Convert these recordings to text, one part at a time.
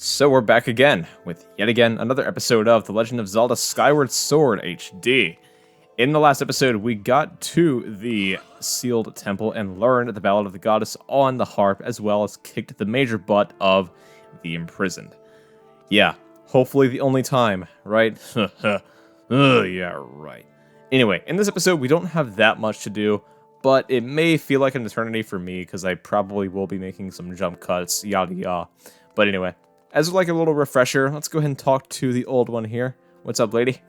So we're back again with yet again another episode of The Legend of Zelda Skyward Sword HD. In the last episode, we got to the sealed temple and learned the Ballad of the Goddess on the harp, as well as kicked the major butt of the imprisoned. Yeah, hopefully the only time, right? Yeah, right. Anyway, in this episode, we don't have that much to do, but it may feel like an eternity for me, because I probably will be making some jump cuts, yada yada. But anyway, as like a little refresher, let's go ahead and talk to the old one here. What's up, lady?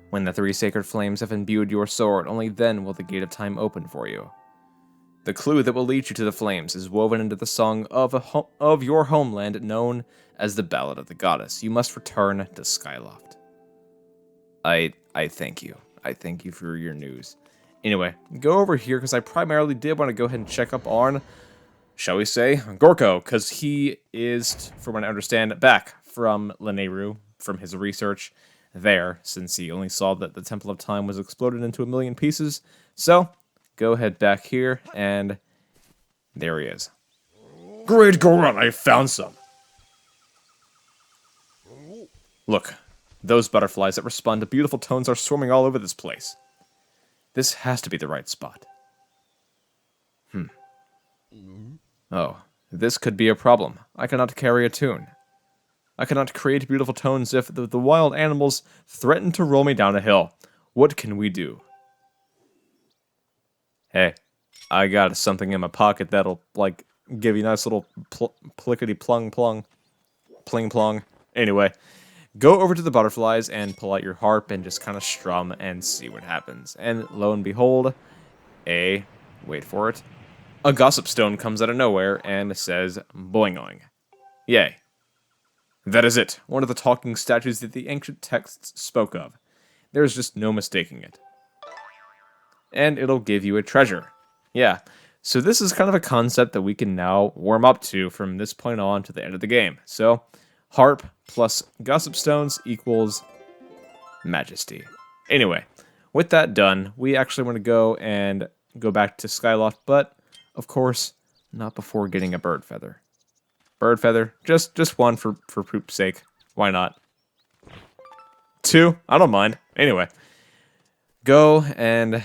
When the three sacred flames have imbued your sword, only then will the gate of time open for you. The clue that will lead you to the flames is woven into the song of your homeland known as the Ballad of the Goddess. You must return to Skyloft. I thank you. I thank you for your news. Anyway, go over here because I primarily did want to go ahead and check up on, shall we say, Gorko, because he is, from what I understand, back from Lanayru, from his research there, since he only saw that the Temple of Time was exploded into a million pieces. So, go ahead back here, and there he is. Great Goron, I found some! Look, those butterflies that respond to beautiful tones are swarming all over this place. This has to be the right spot. Oh, this could be a problem. I cannot carry a tune. I cannot create beautiful tones if the wild animals threaten to roll me down a hill. What can we do? Hey, I got something in my pocket that'll, like, give you a nice little plickety-plung-plung. Pling-plong. Anyway, go over to the butterflies and pull out your harp and just kind of strum and see what happens. And lo and behold, wait for it, a gossip stone comes out of nowhere and says, boing-oing. Yay. That is it, one of the talking statues that the ancient texts spoke of. There's just no mistaking it. And it'll give you a treasure. Yeah, so this is kind of a concept that we can now warm up to from this point on to the end of the game. So, harp plus gossip stones equals majesty. Anyway, with that done, we actually want to go back to Skyloft, but of course, not before getting a bird feather. Bird feather, just one for poop's sake. Why not? 2, I don't mind. Anyway, go and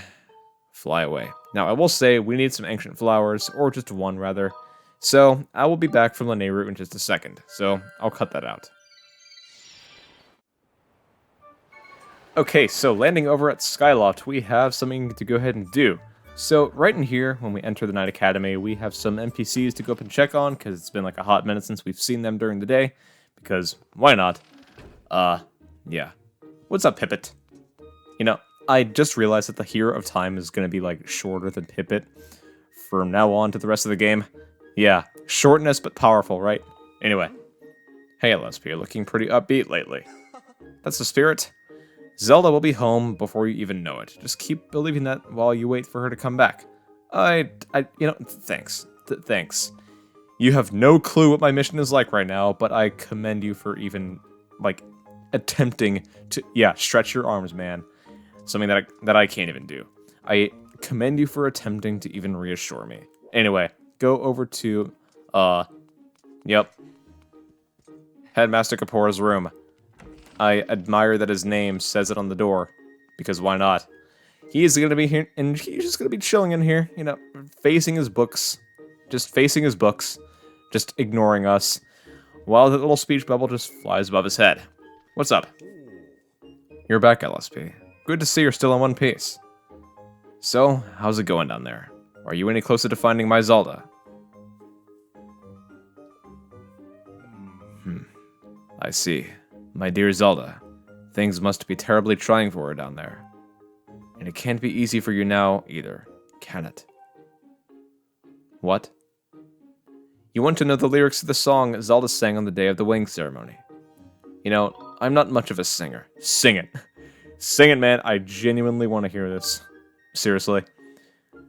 fly away. Now, I will say we need some ancient flowers, or just one rather. So, I will be back from Lanayru in just a second, so I'll cut that out. Okay, so landing over at Skyloft, we have something to go ahead and do. So, right in here, when we enter the Night Academy, we have some NPCs to go up and check on, because it's been like a hot minute since we've seen them during the day, because why not? Yeah. What's up, Pipit? You know, I just realized that the Hero of Time is going to be, like, shorter than Pipit from now on to the rest of the game. Yeah, shortness but powerful, right? Anyway. Hey, LSP, you're looking pretty upbeat lately. That's the spirit. Zelda will be home before you even know it. Just keep believing that while you wait for her to come back. Thanks. Thanks. You have no clue what my mission is like right now, but I commend you for even, like, attempting to, stretch your arms, man. Something that I can't even do. I commend you for attempting to even reassure me. Anyway, go over to, Headmaster Gaepora's room. I admire that his name says it on the door, because why not? He's gonna be here, and he's just gonna be chilling in here, you know, facing his books, just ignoring us, while the little speech bubble just flies above his head. What's up? You're back, LSP. Good to see you're still in one piece. So, how's it going down there? Are you any closer to finding my Zelda? I see. My dear Zelda, things must be terribly trying for her down there. And it can't be easy for you now, either, can it? What? You want to know the lyrics to the song Zelda sang on the day of the wing ceremony? You know, I'm not much of a singer. Sing it. Sing it, man. I genuinely want to hear this. Seriously.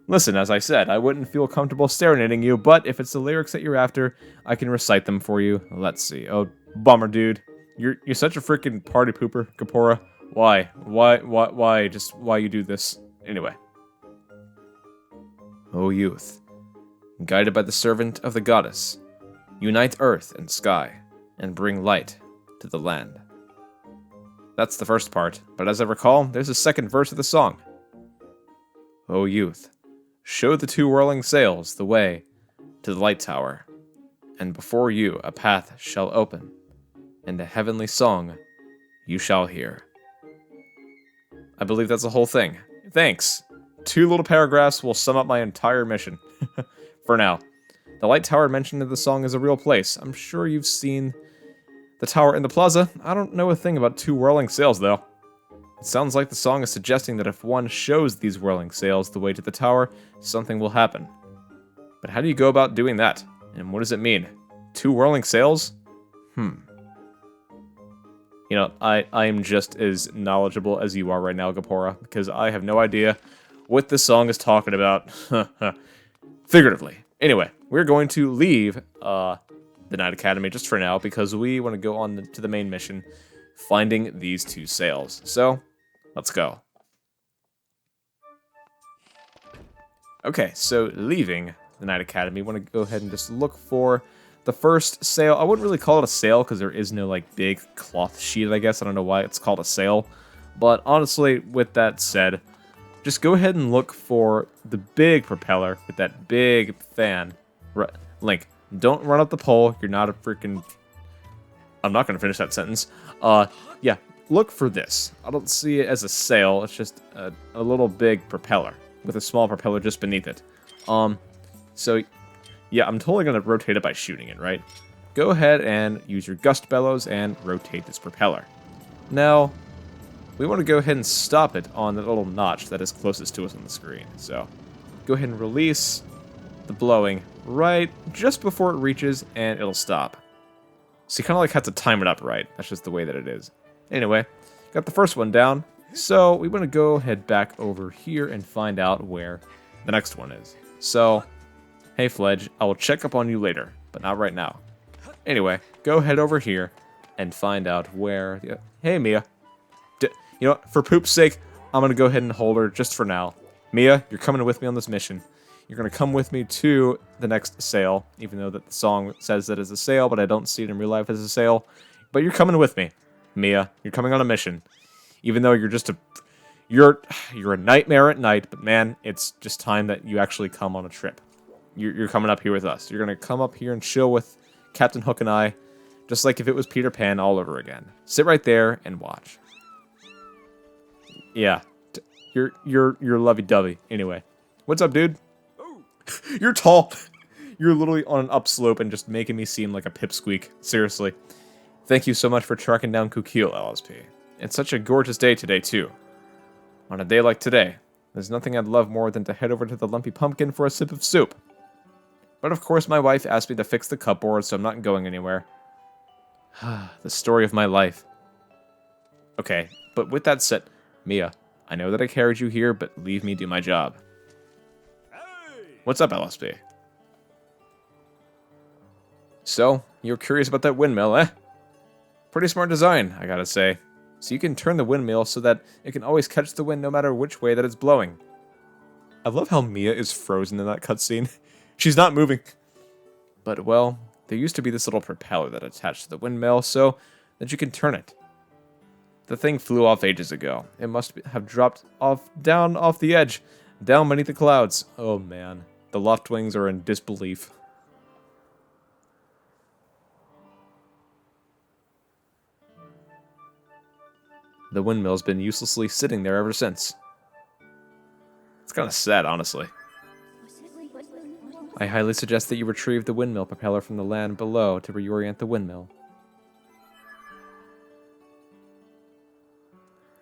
Listen, as I said, I wouldn't feel comfortable serenading you, but if it's the lyrics that you're after, I can recite them for you. Let's see. Oh, bummer, dude. You're such a freaking party pooper, Gaepora. Why? Just why you do this? Anyway. O youth, guided by the servant of the goddess, unite earth and sky, and bring light to the land. That's the first part, but as I recall, there's a second verse of the song. O youth, show the two whirling sails the way to the light tower, and before you a path shall open, and a heavenly song you shall hear. I believe that's the whole thing. Thanks. 2 little paragraphs will sum up my entire mission. For now. The light tower mentioned in the song is a real place. I'm sure you've seen the tower in the plaza. I don't know a thing about 2 whirling sails, though. It sounds like the song is suggesting that if one shows these whirling sails the way to the tower, something will happen. But how do you go about doing that? And what does it mean? 2 whirling sails? You know, I am just as knowledgeable as you are right now, Gaepora, because I have no idea what this song is talking about. Figuratively. Anyway, we're going to leave the Knight Academy just for now, because we want to go on to the main mission, finding these 2 sails. So, let's go. Okay, so leaving the Knight Academy, we want to go ahead and just look for the first sail. I wouldn't really call it a sail because there is no like big cloth sheet, I guess. I don't know why it's called a sail. But honestly, with that said, just go ahead and look for the big propeller with that big fan. Link, don't run up the pole. You're not a freaking... I'm not going to finish that sentence. Yeah, look for this. I don't see it as a sail. It's just a little big propeller with a small propeller just beneath it. So... yeah, I'm totally going to rotate it by shooting it, right? Go ahead and use your gust bellows and rotate this propeller. Now, we want to go ahead and stop it on the little notch that is closest to us on the screen. So, go ahead and release the blowing right just before it reaches, and it'll stop. So you kind of like have to time it up right. That's just the way that it is. Anyway, got the first one down. So, we want to go head back over here and find out where the next one is. So... hey, Fledge, I will check up on you later, but not right now. Anyway, go head over here and find out where... hey, Mia. You know what? For Poop's sake, I'm going to go ahead and hold her just for now. Mia, you're coming with me on this mission. You're going to come with me to the next sail, even though that the song says that it's a sail, but I don't see it in real life as a sail. But you're coming with me. Mia, you're coming on a mission. Even though you're just a... You're a nightmare at night, but man, it's just time that you actually come on a trip. You're coming up here with us. You're going to come up here and chill with Captain Hook and I, just like if it was Peter Pan all over again. Sit right there and watch. Yeah. You're lovey-dovey. Anyway. What's up, dude? You're tall. You're literally on an upslope and just making me seem like a pipsqueak. Seriously. Thank you so much for tracking down Kukil, LSP. It's such a gorgeous day today, too. On a day like today, there's nothing I'd love more than to head over to the Lumpy Pumpkin for a sip of soup. But of course my wife asked me to fix the cupboard, so I'm not going anywhere. The story of my life. Okay, but with that said, Mia, I know that I carried you here, but leave me do my job. Hey! What's up, LSP? So, you're curious about that windmill, eh? Pretty smart design, I gotta say. So you can turn the windmill so that it can always catch the wind no matter which way that it's blowing. I love how Mia is frozen in that cutscene. She's not moving. But, well, there used to be this little propeller that attached to the windmill so that you can turn it. The thing flew off ages ago. It must have dropped down off the edge, down beneath the clouds. Oh, man. The Loftwings are in disbelief. The windmill's been uselessly sitting there ever since. It's kind of sad, honestly. I highly suggest that you retrieve the windmill propeller from the land below to reorient the windmill.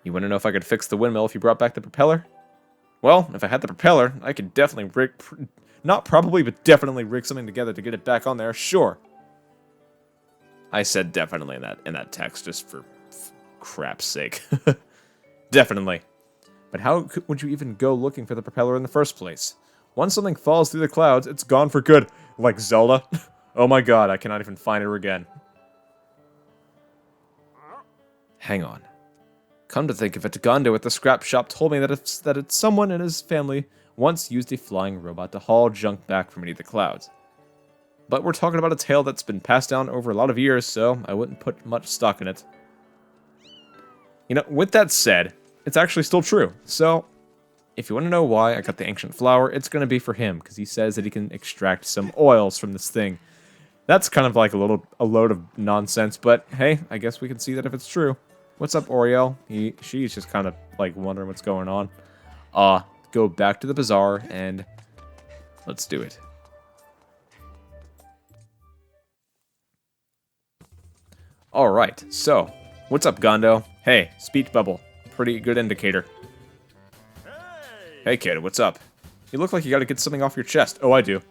You want to know if I could fix the windmill if you brought back the propeller? Well, if I had the propeller, I could definitely rig... not probably, but definitely rig something together to get it back on there, sure. I said definitely in that text, just for crap's sake. Definitely. But how would you even go looking for the propeller in the first place? Once something falls through the clouds, it's gone for good. Like Zelda. Oh my god, I cannot even find her again. Hang on. Come to think of it, Gondo at the scrap shop told me that it's someone in his family once used a flying robot to haul junk back from beneath the clouds. But we're talking about a tale that's been passed down over a lot of years, so I wouldn't put much stock in it. You know, with that said, it's actually still true. So, if you want to know why I got the ancient flower, it's going to be for him, because he says that he can extract some oils from this thing. That's kind of like a load of nonsense, but hey, I guess we can see that if it's true. What's up, Oriel? She's just kind of like wondering what's going on. Go back to the bazaar and let's do it. Alright, so, what's up, Gondo? Hey, speech bubble. Pretty good indicator. Hey, kid, what's up? You look like you gotta get something off your chest. Oh, I do.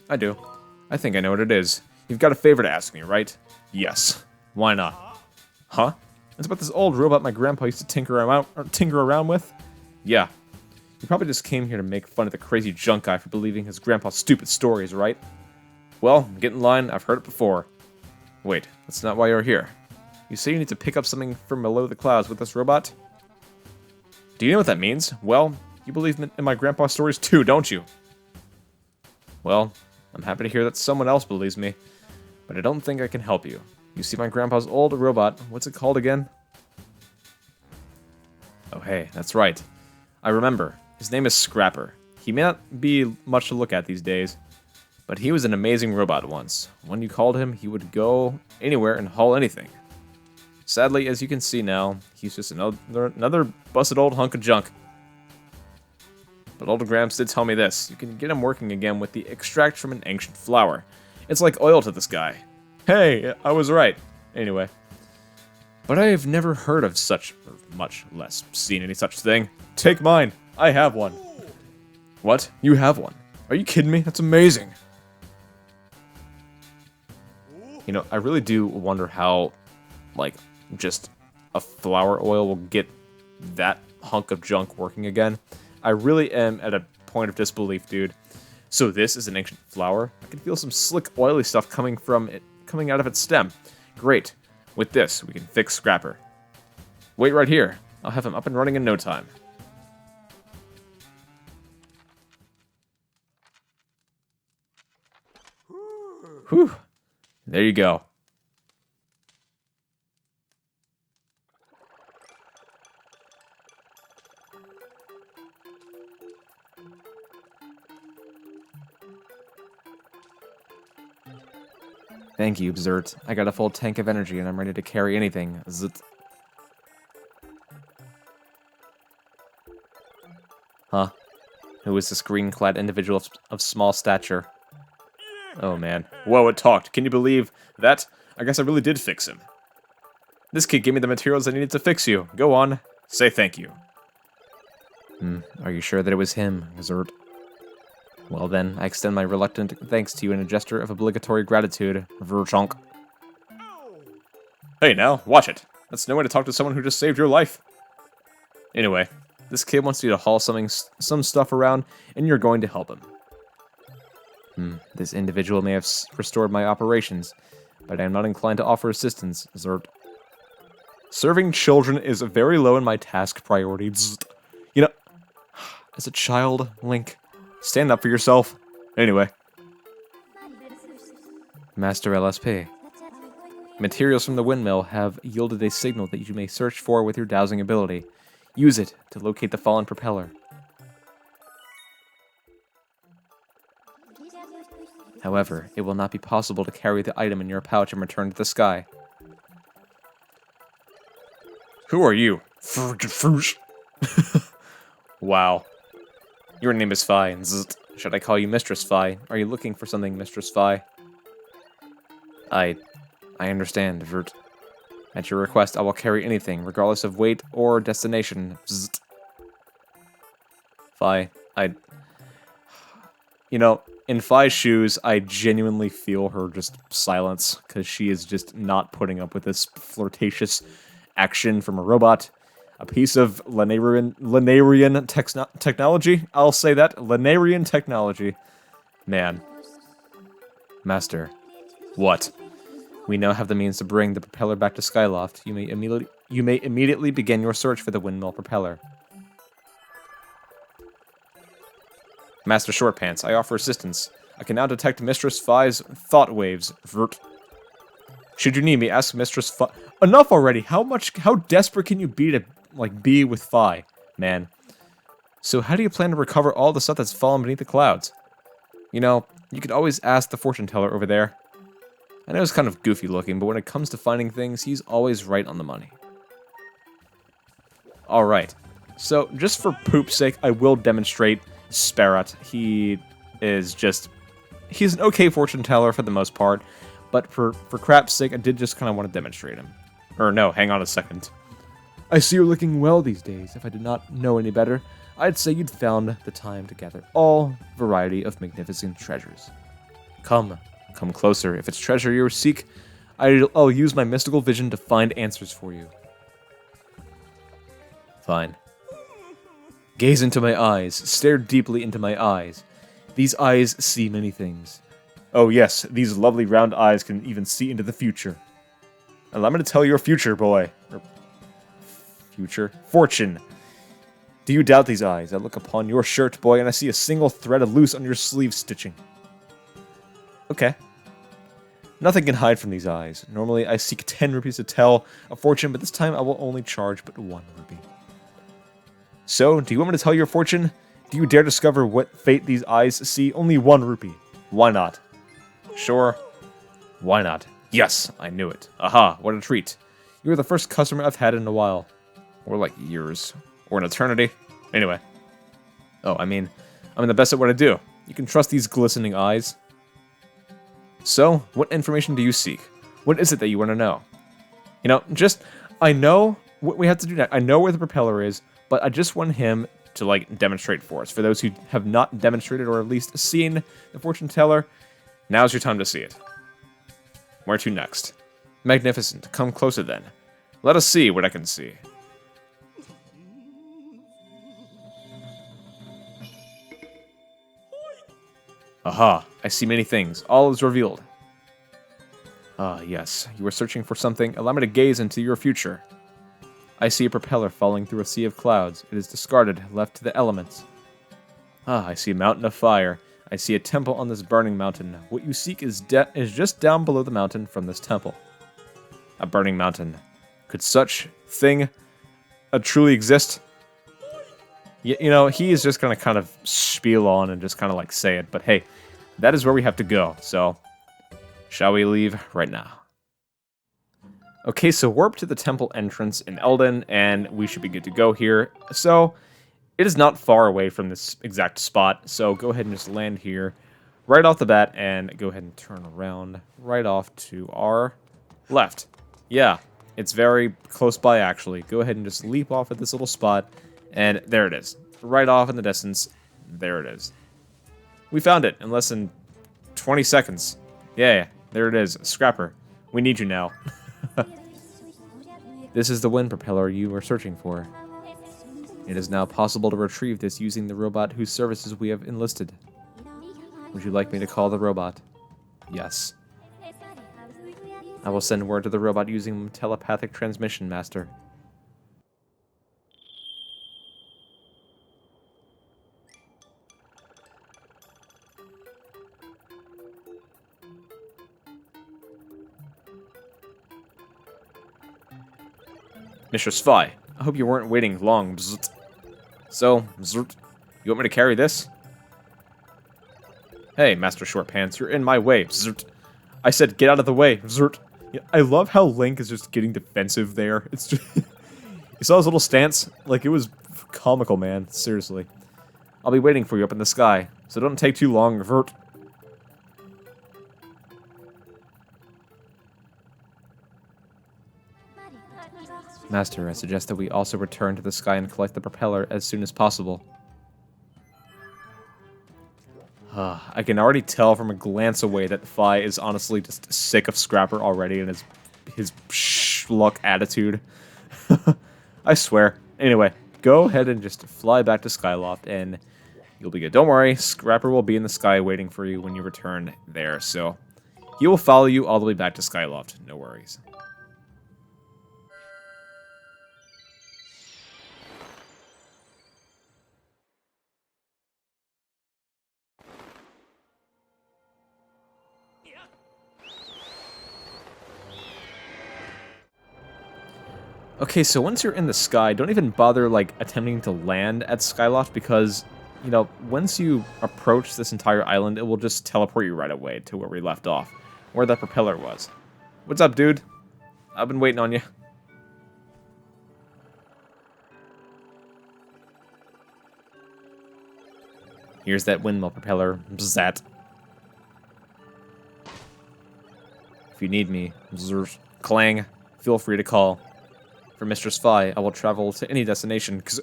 I do. I think I know what it is. You've got a favor to ask me, right? Yes. Why not? Huh? It's about this old robot my grandpa used to tinker around with? Yeah. You probably just came here to make fun of the crazy junk guy for believing his grandpa's stupid stories, right? Well, get in line. I've heard it before. Wait, that's not why you're here. You say you need to pick up something from below the clouds with this robot? Do you know what that means? Well, you believe in my grandpa's stories too, don't you? Well, I'm happy to hear that someone else believes me, but I don't think I can help you. You see my grandpa's old robot, what's it called again? Oh hey, that's right. I remember. His name is Scrapper. He may not be much to look at these days, but he was an amazing robot once. When you called him, he would go anywhere and haul anything. Sadly, as you can see now, he's just another busted old hunk of junk. But old Gramps did tell me this. You can get him working again with the extract from an ancient flower. It's like oil to this guy. Hey, I was right. Anyway. But I have never heard of such, or much less seen any such thing. Take mine. I have one. What? You have one? Are you kidding me? That's amazing. You know, I really do wonder how, like, just a flower oil will get that hunk of junk working again. I really am at a point of disbelief, dude. So this is an ancient flower? I can feel some slick, oily stuff coming out of its stem. Great. With this, we can fix Scrapper. Wait right here. I'll have him up and running in no time. Whew. There you go. Thank you, Zert. I got a full tank of energy and I'm ready to carry anything. Zut. Huh? Who is this green-clad individual of small stature? Oh man. Whoa, it talked. Can you believe that? I guess I really did fix him. This kid gave me the materials I needed to fix you. Go on. Say thank you. Are you sure that it was him, Zert? Well then, I extend my reluctant thanks to you in a gesture of obligatory gratitude, Verchonk. Hey now, watch it. That's no way to talk to someone who just saved your life. Anyway, this kid wants you to haul some stuff around, and you're going to help him. This individual may have restored my operations, but I am not inclined to offer assistance, Zert. Serving children is very low in my task priorities. You know, as a child, Link, stand up for yourself. Anyway. Master LSP. Materials from the windmill have yielded a signal that you may search for with your dowsing ability. Use it to locate the fallen propeller. However, it will not be possible to carry the item in your pouch and return to the sky. Who are you? Wow. Your name is Fi. Should I call you Mistress Fi? Are you looking for something, Mistress Fi? I understand, Vert. At your request, I will carry anything, regardless of weight or destination. Fi, you know, in Fi's shoes, I genuinely feel her just silence, because she is just not putting up with this flirtatious action from a robot. A piece of Lanarian technology? I'll say that. Lanarian technology. Man. Master. What? We now have the means to bring the propeller back to Skyloft. You may immediately begin your search for the windmill propeller. Master Shortpants, I offer assistance. I can now detect Mistress Fi's thought waves. Vert. Should you need me, ask Mistress Fi. Enough already. How desperate can you be to, like, be with Fi, man? So how do you plan to recover all the stuff that's fallen beneath the clouds? You know, you could always ask the fortune teller over there. I know he's kind of goofy looking, but when it comes to finding things, he's always right on the money. Alright, so just for poop's sake, I will demonstrate Sparrot. He's an okay fortune teller for the most part, but for crap's sake, I did just kind of want to demonstrate him. Or no, hang on a second. I see you're looking well these days. If I did not know any better, I'd say you'd found the time to gather all variety of magnificent treasures. Come closer. If it's treasure you seek, I'll use my mystical vision to find answers for you. Fine. Gaze into my eyes. Stare deeply into my eyes. These eyes see many things. Oh yes, these lovely round eyes can even see into the future. Allow me to tell your future, boy. Future? Fortune. Do you doubt these eyes? I look upon your shirt, boy, and I see a single thread of loose on your sleeve stitching. Okay. Nothing can hide from these eyes. Normally, I seek 10 rupees to tell a fortune, but this time I will only charge but 1 rupee. So, do you want me to tell your fortune? Do you dare discover what fate these eyes see? Only 1 rupee. Why not? Sure. Why not? Yes, I knew it. Aha, what a treat. You are the first customer I've had in a while. Or like years. Or an eternity. Anyway. Oh, I'm the best at what I do. You can trust these glistening eyes. So, what information do you seek? What is it that you want to know? You know, I know what we have to do next. I know where the propeller is, but I just want him to, like, demonstrate for us. For those who have not demonstrated or at least seen the fortune teller, now's your time to see it. Where to next? Magnificent. Come closer then. Let us see what I can see. Aha, I see many things. All is revealed. Ah, yes. You are searching for something. Allow me to gaze into your future. I see a propeller falling through a sea of clouds. It is discarded, left to the elements. Ah, I see a mountain of fire. I see a temple on this burning mountain. What you seek is just down below the mountain from this temple. A burning mountain. Could such thing truly exist? You know, he is just going to kind of spiel on and just kind of like say it. But hey, that is where we have to go. So, shall we leave right now? Okay, so we're up to the temple entrance in Eldon, and we should be good to go here. So, it is not far away from this exact spot. So, go ahead and just land here right off the bat and go ahead and turn around right off to our left. Yeah, it's very close by, actually. Go ahead and just leap off at this little spot. And there it is. Right off in the distance. There it is. We found it in less than 20 seconds. Yeah, there it is. Scrapper. We need you now. This is the wind propeller you were searching for. It is now possible to retrieve this using the robot whose services we have enlisted. Would you like me to call the robot? Yes. I will send word to the robot using telepathic transmission, Master. Mistress Fi, I hope you weren't waiting long. Bzzzt. So, bzzzt, you want me to carry this? Hey, Master Short Pants, you're in my way. Bzzzt. I said get out of the way. Bzzzt. Yeah, I love how Link is just getting defensive there. It's just you saw his little stance? Like, it was comical, man. Seriously. I'll be waiting for you up in the sky, so don't take too long. Vert. Master, I suggest that we also return to the sky and collect the propeller as soon as possible. I can already tell from a glance away that Fi is honestly just sick of Scrapper already and his schluck attitude. I swear. Anyway, go ahead and just fly back to Skyloft and you'll be good. Don't worry, Scrapper will be in the sky waiting for you when you return there, so he will follow you all the way back to Skyloft. No worries. Okay, so once you're in the sky, don't even bother, like, attempting to land at Skyloft because, you know, once you approach this entire island, it will just teleport you right away to where we left off, where that propeller was. What's up, dude? I've been waiting on you. Here's that windmill propeller. Bzzat. If you need me, clang, feel free to call. For Mistress Fi, I will travel to any destination, because...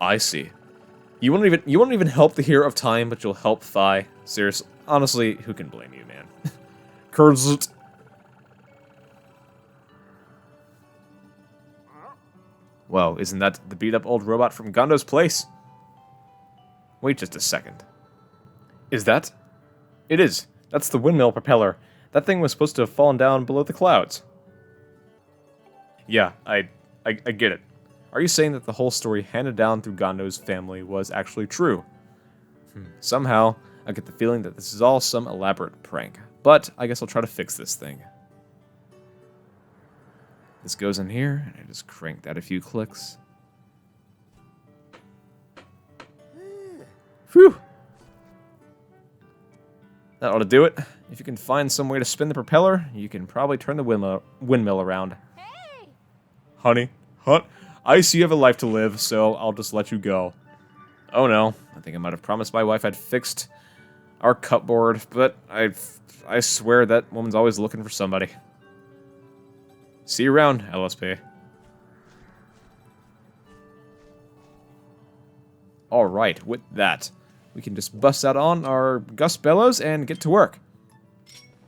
I see. You won't even help the hero of time, but you'll help Fi. Seriously, honestly, who can blame you, man? Cursed. Whoa, isn't that the beat-up old robot from Gondo's place? Wait just a second. Is that? It is. That's the windmill propeller. That thing was supposed to have fallen down below the clouds. Yeah, I get it. Are you saying that the whole story handed down through Gondo's family was actually true? Somehow, I get the feeling that this is all some elaborate prank. But I guess I'll try to fix this thing. This goes in here, and I just crank that a few clicks. Phew! That ought to do it. If you can find some way to spin the propeller, you can probably turn the windmill around. Hey. Honey, I see you have a life to live, so I'll just let you go. Oh no, I think I might have promised my wife I'd fixed our cupboard, but I swear that woman's always looking for somebody. See you around, LSP. Alright, with that, we can just bust out on our gust bellows and get to work.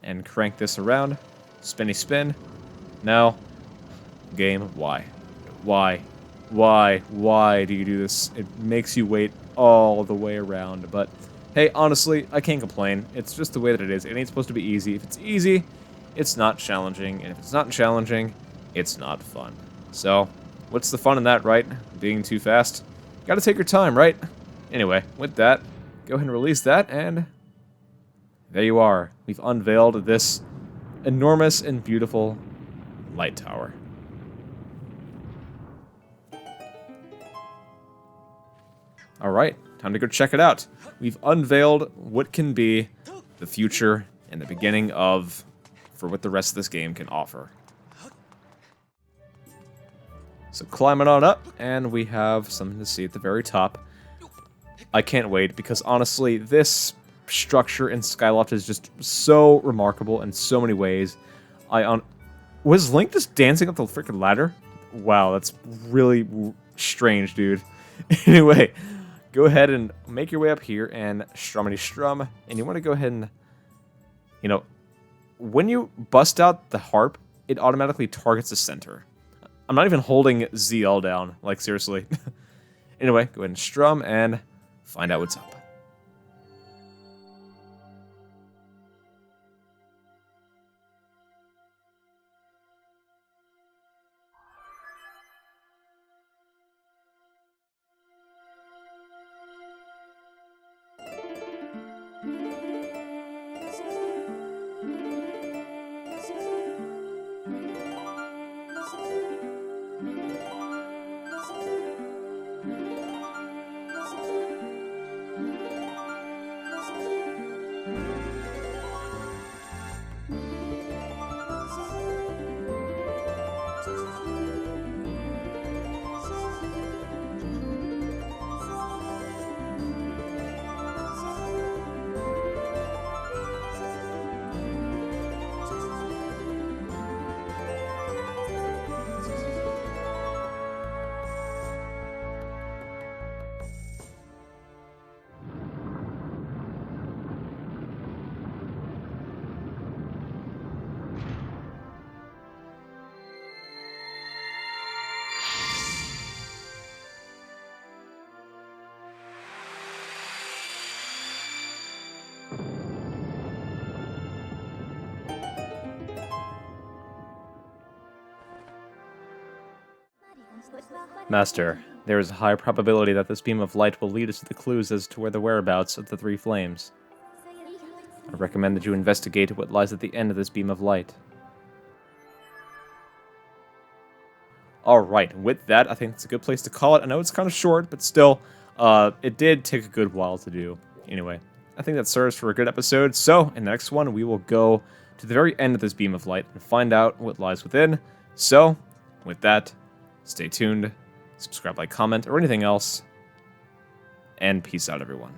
And crank this around. Spinny spin. Now, game, why? Why do you do this? It makes you wait all the way around, but hey, honestly, I can't complain. It's just the way that it is. It ain't supposed to be easy. If it's easy, it's not challenging, and if it's not challenging, it's not fun. So, what's the fun in that, right? Being too fast? Gotta take your time, right? Anyway, with that, go ahead and release that, and there you are. We've unveiled this enormous and beautiful light tower. Alright, time to go check it out. We've unveiled what can be the future and the beginning of for what the rest of this game can offer. So climbing on up, and we have something to see at the very top. I can't wait, because honestly, this structure in Skyloft is just so remarkable in so many ways. Was Link just dancing up the freaking ladder? Wow, that's really strange, dude. Anyway, go ahead and make your way up here and strummity strum, and you want to go ahead and, you know, when you bust out the harp, it automatically targets the center. I'm not even holding ZL down, like seriously. Anyway, go ahead and strum and find out what's up. Master, there is a high probability that this beam of light will lead us to the clues as to where the whereabouts of the three flames. I recommend that you investigate what lies at the end of this beam of light. Alright, with that, I think it's a good place to call it. I know it's kind of short, but still, it did take a good while to do. Anyway, I think that serves for a good episode. So, in the next one, we will go to the very end of this beam of light and find out what lies within. So, with that, stay tuned, subscribe, like, comment, or anything else, and peace out, everyone.